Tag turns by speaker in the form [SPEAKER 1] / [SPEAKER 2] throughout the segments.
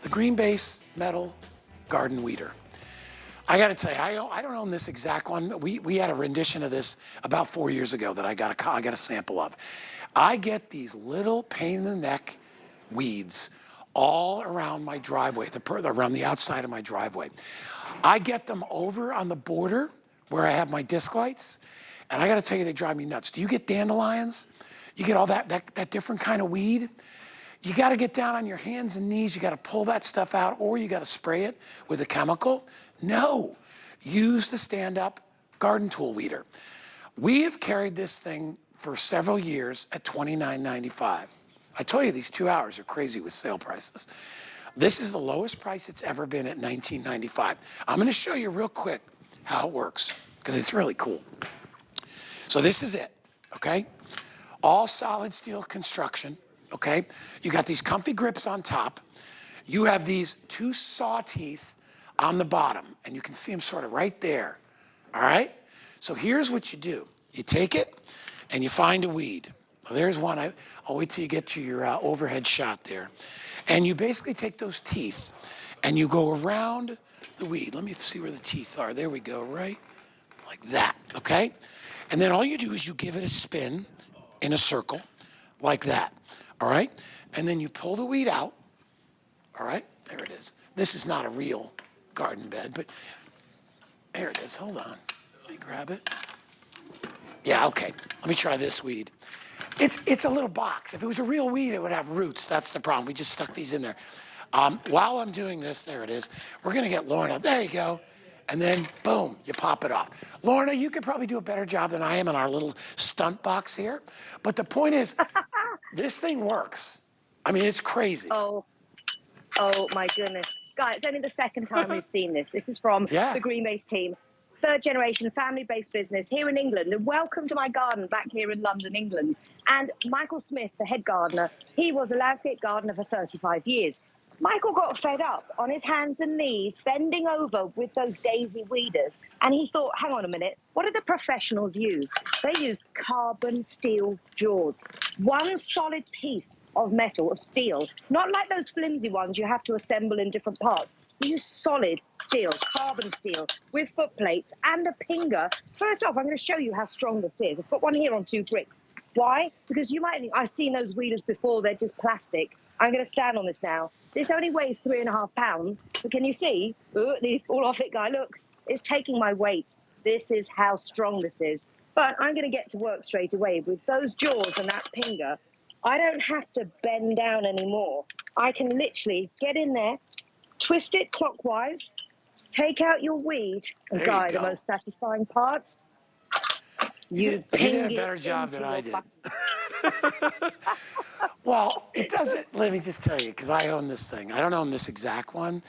[SPEAKER 1] the Greanbase metal garden weeder. I got to tell you, I don't own this exact one. We had a rendition of this about 4 years ago that I got a sample of. I get these little pain in the neck weeds all around my driveway, around the outside of my driveway. I get them over on the border where I have my disc lights, and I got to tell you, they drive me nuts. Do you get dandelions? You get all that different kind of weed? You got to get down on your hands and knees. You got to pull that stuff out, or you got to spray it with a chemical. No, use the stand-up garden tool weeder. We have carried this thing for several years at $29.95. I told you these 2 hours are crazy with sale prices. This is the lowest price it's ever been at $19.95. I'm going to show you real quick how it works because it's really cool. So this is it, okay? All solid steel construction. Okay, you got these comfy grips on top. You have these two saw teeth on the bottom, and you can see them sort of right there. All right, so here's what you do. You take it and you find a weed. Well, there's one. I'll wait till you get to your overhead shot there. And you basically take those teeth and you go around the weed. Let me see where the teeth are. There we go, right like that, okay? And then all you do is you give it a spin in a circle like that. All right, and then you pull the weed out. All right, there it is. This is not a real garden bed, but there it is. Hold on, let me grab it. Yeah, okay. Let me try this weed. It's a little box. If it was a real weed, it would have roots. That's the problem. We just stuck these in there. While I'm doing this, there it is. We're gonna get Lorna. There you go. And then, boom, you pop it off. Lorna, you could probably do a better job than I am in our little stunt box here. But the point is, this thing works. I mean, it's crazy.
[SPEAKER 2] Oh my goodness. Guys, it's only the second time we've seen this. This is from the Greanbase team. Third generation family-based business here in England. And welcome to my garden back here in London, England. And Michael Smith, the head gardener, he was a landscape gardener for 35 years. Michael got fed up on his hands and knees, bending over with those daisy weeders. And he thought, hang on a minute, what do the professionals use? They use carbon steel jaws. One solid piece of metal, of steel, not like those flimsy ones you have to assemble in different parts. You use solid steel, carbon steel, with foot plates and a pinger. First off, I'm going to show you how strong this is. I've got one here on 2 bricks. Why? Because you might think, I've seen those weeders before, they're just plastic. I'm going to stand on this now. This only weighs 3.5 pounds. But can you see? Ooh, all off it, guy. Look, it's taking my weight. This is how strong this is. But I'm going to get to work straight away. With those jaws and that pinger, I don't have to bend down anymore. I can literally get in there, twist it clockwise, take out your weed, and guy, the most satisfying part, you
[SPEAKER 1] did a better job than I did. Well, it doesn't, let me just tell you, because I own this thing. I don't own this exact one.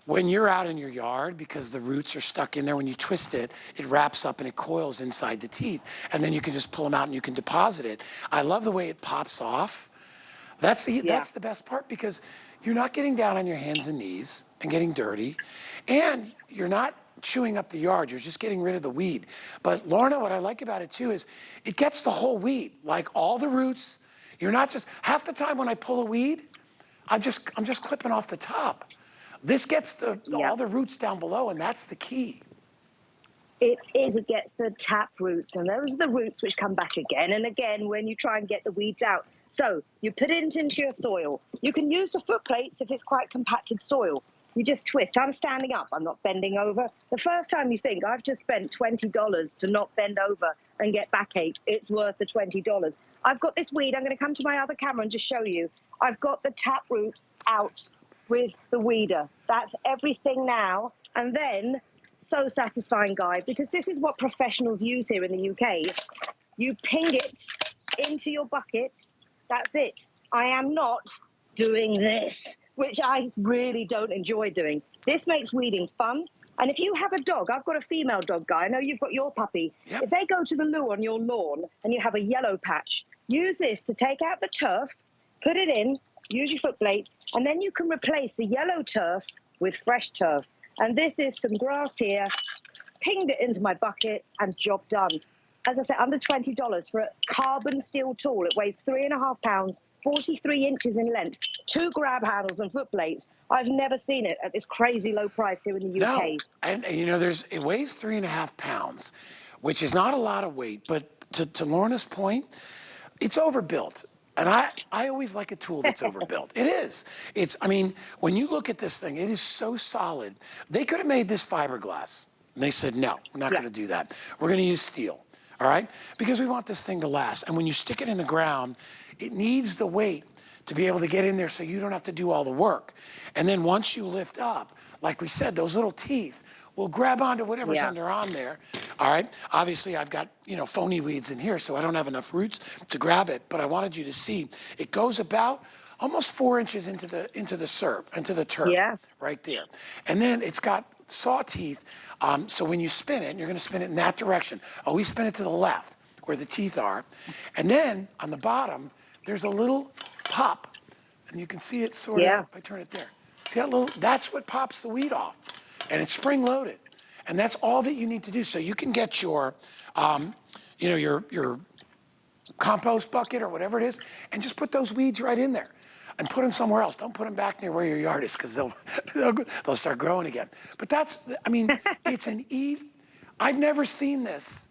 [SPEAKER 1] When you're out in your yard, because the roots are stuck in there, when you twist it, it wraps up and it coils inside the teeth. And then you can just pull them out and you can deposit it. I love the way it pops off. That's the best part, because you're not getting down on your hands and knees and getting dirty. And you're not chewing up the yard, you're just getting rid of the weed. But Lorna, what I like about it too is it gets the whole weed, like all the roots. You're not just, half the time when I pull a weed, I'm just clipping off the top. This gets all the roots down below, and that's the key.
[SPEAKER 2] It gets the tap roots, and those are the roots which come back again and again when you try and get the weeds out. So you put it into your soil. You can use the foot plates if it's quite compacted soil. You just twist. I'm standing up. I'm not bending over. The first time you think, I've just spent $20 to not bend over and get backache, it's worth the $20. I've got this weed. I'm going to come to my other camera and just show you. I've got the tap roots out with the weeder. That's everything now. And then, so satisfying, guys, because this is what professionals use here in the UK. You ping it into your bucket. That's it. I am not doing this, which I really don't enjoy doing. This makes weeding fun. And if you have a dog, I've got a female dog, guy. I know you've got your puppy. Yep. If they go to the loo on your lawn and you have a yellow patch, use this to take out the turf, put it in, use your foot plate, and then you can replace the yellow turf with fresh turf. And this is some grass here, pinged it into my bucket, and job done. as I said, under $20 for a carbon steel tool. It weighs 3.5 pounds, 43 inches in length, 2 grab handles and foot plates. I've never seen it at this crazy low price here in the UK.
[SPEAKER 1] No, and you know, it weighs 3.5 pounds, which is not a lot of weight, but to Lorna's point, it's overbuilt. And I always like a tool that's overbuilt. It is. I mean, when you look at this thing, it is so solid. They could have made this fiberglass. And they said, no, we're not going to do that. We're going to use steel, all right? Because we want this thing to last. And when you stick it in the ground, it needs the weight to be able to get in there so you don't have to do all the work. And then once you lift up, like we said, those little teeth will grab onto whatever's on there, all right? Obviously, I've got, you know, phony weeds in here, so I don't have enough roots to grab it, but I wanted you to see it goes about almost 4 inches into the turf, right there. And then it's got saw teeth, so when you spin it, you're gonna spin it in that direction. Always spin it to the left, where the teeth are. And then on the bottom, there's a little pop, and you can see it sort of, if I turn it there. See that little, that's what pops the weed off. And it's spring loaded. And that's all that you need to do. So you can get your, you know, your compost bucket or whatever it is, and just put those weeds right in there and put them somewhere else. Don't put them back near where your yard is, because they'll start growing again. But that's, I mean, it's an easy, I've never seen this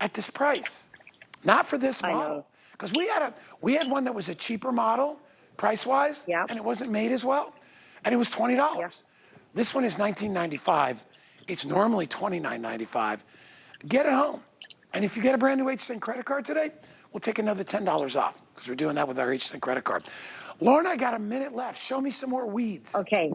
[SPEAKER 1] at this price. Not for this model. Because we had one that was a cheaper model, price-wise, and it wasn't made as well, and it was $20. This one is $19.95. It's normally $29.95. Get it home. And if you get a brand new HSN credit card today, we'll take another $10 off, because we're doing that with our HSN credit card. Lorna, I got a minute left. Show me some more weeds.
[SPEAKER 2] Okay.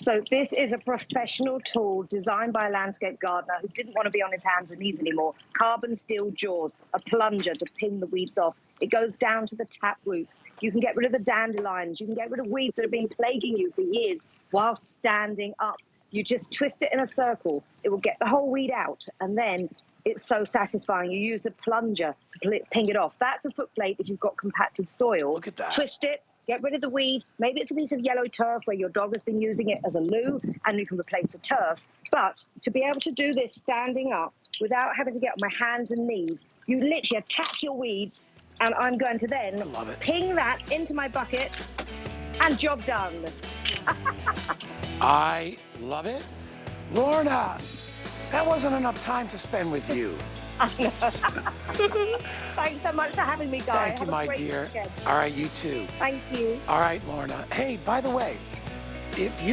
[SPEAKER 2] So this is a professional tool designed by a landscape gardener who didn't want to be on his hands and knees anymore. Carbon steel jaws, a plunger to ping the weeds off. It goes down to the tap roots. You can get rid of the dandelions. You can get rid of weeds that have been plaguing you for years while standing up. You just twist it in a circle. It will get the whole weed out, and then it's so satisfying. You use a plunger to ping it off. That's a foot plate if you've got compacted soil.
[SPEAKER 1] Look at that.
[SPEAKER 2] Twist it. Get rid of the weed. Maybe it's a piece of yellow turf where your dog has been using it as a loo, and you can replace the turf. But to be able to do this standing up without having to get on my hands and knees, you literally attack your weeds, and I'm going to then ping that into my bucket, and job done.
[SPEAKER 1] I love it. Lorna, that wasn't enough time to spend with you.
[SPEAKER 2] I know. Thanks so much for having me, guys.
[SPEAKER 1] Thank you, my dear. All right, you too.
[SPEAKER 2] Thank you.
[SPEAKER 1] All right, Lorna. Hey, by the way, if you